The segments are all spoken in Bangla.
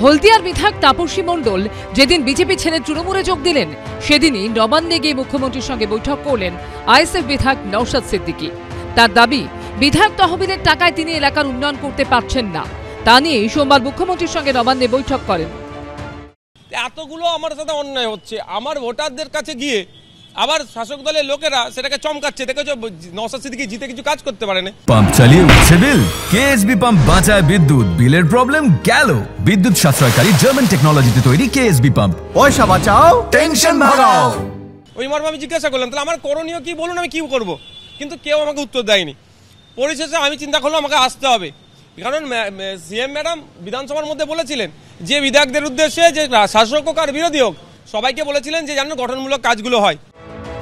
হলদিয়ার বিধায়ক তাপসী মণ্ডল যেদিন বিজেপি ছেড়ে তৃণমূলে যোগ দিলেন, সেদিনই নবান্নে গিয়ে মুখ্যমন্ত্রীর সঙ্গে বৈঠক করলেন আইএসএফ বিধায়ক নওশাদ সিদ্দিকী। তার দাবি, বিধায়ক তহবিলের টাকায় তিনি এলাকার উন্নয়ন করতে পারছেন না। তা নিয়ে সোমবার মুখ্যমন্ত্রীর সঙ্গে নবান্নে বৈঠক করেন। এতগুলো আমার সাথে অন্যায় হচ্ছে, আমার ভোটারদের কাছে গিয়ে আবার শাসক দলের লোকেরা সেটাকে চমকাচ্ছে। দেখেছো নওশাদ সিদ্দিকী জিতে কিছু কাজ করতে পারেনি। পাম্প চালিয়ে উঠছে বিল, কেএসবি পাম্প বাঁচায় বিদ্যুৎ, বিলের প্রবলেম গেল। বিদ্যুৎ সাশ্রয়কারী জার্মান টেকনোলজিতে তৈরি কেএসবি পাম্প, পয়সা বাঁচাও, টেনশন ভাগাও। ওই মর্মে আমি জিজ্ঞাসা করলাম, তাহলে আমার করণীয় কি বলুন, আমি কি করব? কিন্তু কেউ আমাকে উত্তর দেয়নি। পরিশেষে আমি চিন্তা করলাম আমাকে আসতে হবে, কারণ সিএম ম্যাডাম বিধানসভার মধ্যে বলেছিলেন যে বিধায়কদের উদ্দেশ্যে যে শাসক হোক আর বিরোধী হোক সবাইকে বলেছিলেন যে যেন গঠনমূলক কাজগুলো হয়।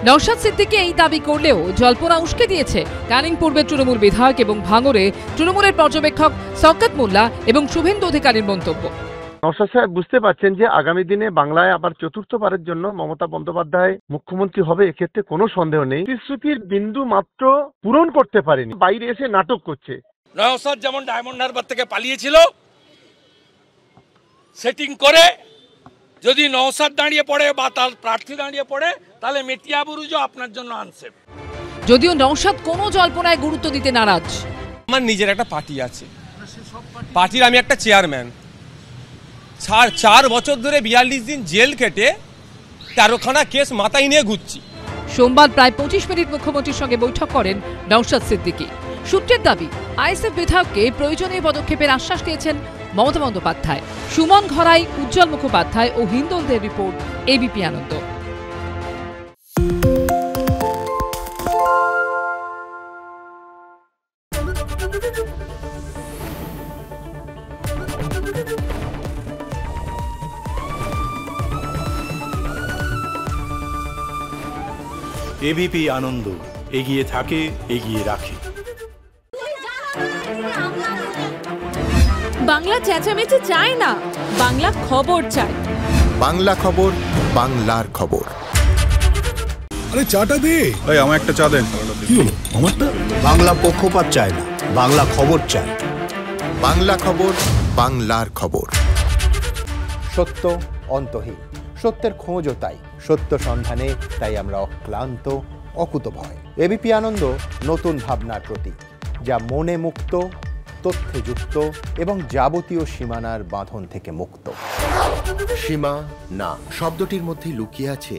নওশাদ সিদ্দিকী এই দাবি করলেও জল্পনা উস্কে দিয়েছে ক্যানিং পূর্বের তৃণমূল বিধায়ক এবং ভাঙড়ে তৃণমূলের পর্যবেক্ষক শওকত মোল্লা এবং শুভেন্দু অধিকারীর মন্তব্য। নওশাদ সাহেব বুঝতে পারছেন যে আগামী দিনে বাংলায় আবার চতুর্থবারের জন্য মমতা বন্দ্যোপাধ্যায় মুখ্যমন্ত্রী হবে, এক্ষেত্রে কোনো সন্দেহ নেই। প্রতিশ্রুতির বিন্দু মাত্র পূরণ করতে পারেনি, বাইরে এসে নাটক করছে। নওশাদ যেমন ডায়মন্ড হারবার থেকে পালিয়েছিল, সেটিং করে যদি নওশাদ দাঁড়িয়ে পড়ে বা তার প্রার্থী দাঁড়িয়ে পড়ে, তাহলে মেটিয়া বুরুজও আপনার জন্য আনসেফ। যদিও নওশাদ কোনো জল্পনায় গুরুত্ব দিতে নারাজ। আমার নিজের একটা পার্টি আছে, পার্টির আমি একটা চেয়ারম্যান। 4 বছর ধরে 42 দিন জেল কেটে 13খানা কেস মাথায় নিয়ে ঘুরছি। সোমবার প্রায় 25 মিনিট মুখ্যমন্ত্রীর সঙ্গে বৈঠক করেন নওশাদ সিদ্দিকী। সূত্রের দাবি, আইএসএফ বিধায়ককে প্রয়োজনীয় পদক্ষেপের আশ্বাস দিয়েছেন মমতা বন্দ্যোপাধ্যায়। সুমন ঘরাই, উজ্জ্বল মুখোপাধ্যায় ও হিন্দোলদের রিপোর্ট, এবিপি আনন্দ। এবিপি আনন্দ, এগিয়ে থাকে, এগিয়ে রাখে। বাংলা চেঁচামেচি চায় না, বাংলা খবর চায়। বাংলা খবর, বাংলার খবর। আরে চাটা দে। এই আমার একটা চা দেন। কি হলো আমারটা? বাংলা পক্ষপাত চায় না, বাংলা খবর চায়। বাংলা খবর, বাংলার খবর। সত্য অন্তহীন, সত্যের খোঁজও তাই, সত্য সন্ধানে তাই আমরা অক্লান্ত, অকুতভয়। এবিপি আনন্দ নতুন ভাবনার প্রতীক, যা মনে মুক্ত, তথ্যে যুক্ত এবং যাবতীয় সীমানার বাঁধন থেকে মুক্ত। সীমা না শব্দটির মধ্যে লুকিয়ে আছে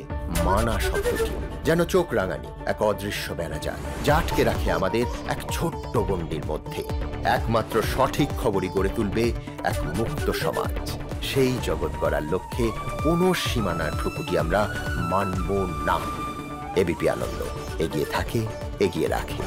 মানা শব্দটি, যেন চোখ রাঙানি এক অদৃশ্য বেড়াজাল, যা আটকে রাখে আমাদের এক ছোট্ট গণ্ডির মধ্যে। একমাত্র সঠিক খবরই গড়ে তুলবে এক মুক্ত সমাজ। সেই জগৎ গড়ার লক্ষ্যে কোনো সীমানার ঠুকুটি আমরা মানব না। এবিপি আনন্দ, এগিয়ে থাকে, এগিয়ে রাখে।